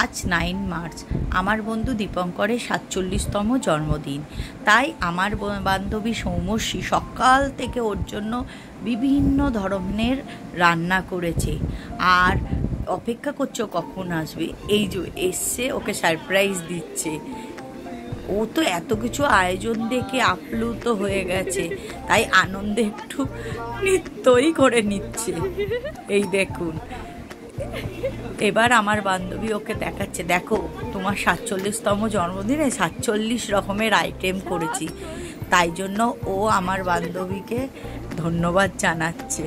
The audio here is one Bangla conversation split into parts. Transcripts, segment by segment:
আজ 9 মার্চ আমার বন্ধু দীপঙ্করের 47তম জন্মদিন। তাই আমার বান্ধবী সৌমশ্রী সকাল থেকে ওর জন্য বিভিন্ন ধরনের রান্না করেছে আর অপেক্ষা করছে কখন আসবে। এই যে এসছে, ওকে সারপ্রাইজ দিচ্ছে। ও তো এত কিছু আয়োজন দেখে আপ্লুত হয়ে গেছে, তাই আনন্দে একটু নৃত্যই করে নিচ্ছে। এই দেখুন, এবার আমার বান্ধবী ওকে দেখাচ্ছে, দেখো তোমার 47তম জন্মদিনে 47 রকমের আইটেম করেছি। তাই জন্য ও আমার বান্ধবীকে ধন্যবাদ জানাচ্ছে।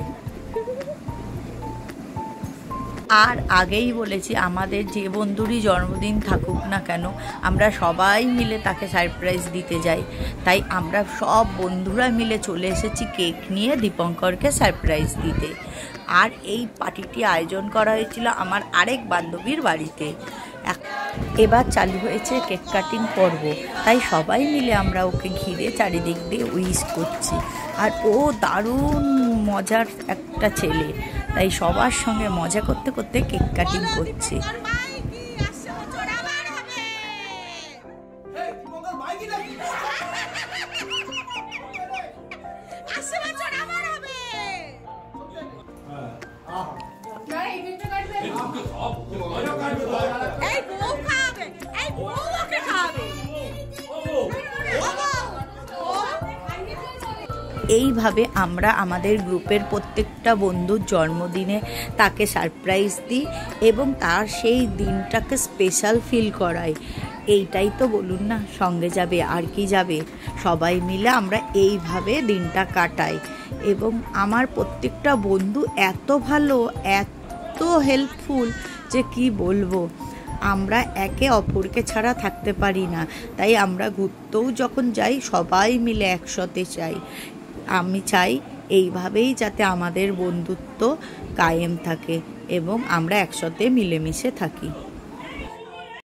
আর আগেই বলেছি, আমাদের যে বন্ধুরই জন্মদিন থাকুক না কেন, আমরা সবাই মিলে তাকে সারপ্রাইজ দিতে যাই। তাই আমরা সব বন্ধুরা মিলে চলে এসেছি কেক নিয়ে দীপঙ্করকে সারপ্রাইজ দিতে। আর এই পার্টিটি আয়োজন করা হয়েছিল আমার আরেক বান্ধবীর বাড়িতে। এবার চালু হয়েছে কেক কাটিং পর্ব, তাই সবাই মিলে আমরা ওকে ঘিরে চারিদিক দিয়ে উইশ করছি। আর ও দারুণ মজার একটা ছেলে, তাই সবার সঙ্গে মজা করতে করতে কেক কাটিং করছে। এইভাবে আমরা আমাদের গ্রুপের প্রত্যেকটা বন্ধুর জন্মদিনে তাকে সারপ্রাইজ দিই এবং তার সেই দিনটাকে স্পেশাল ফিল করাই। এইটাই তো বলুন না, সঙ্গে যাবে আর কি যাবে। সবাই মিলে আমরা এইভাবে দিনটা কাটাই এবং আমার প্রত্যেকটা বন্ধু এত ভালো, এত হেল্পফুল যে কি বলবো। আমরা একে অপরকে ছাড়া থাকতে পারি না, তাই আমরা ঘুরতেও যখন যাই সবাই মিলে একসাথে যাই। আমি চাই এইভাবেই যাতে আমাদের বন্ধুত্ব কায়েম থাকে এবং আমরা একসাথে মিলেমিশে থাকি।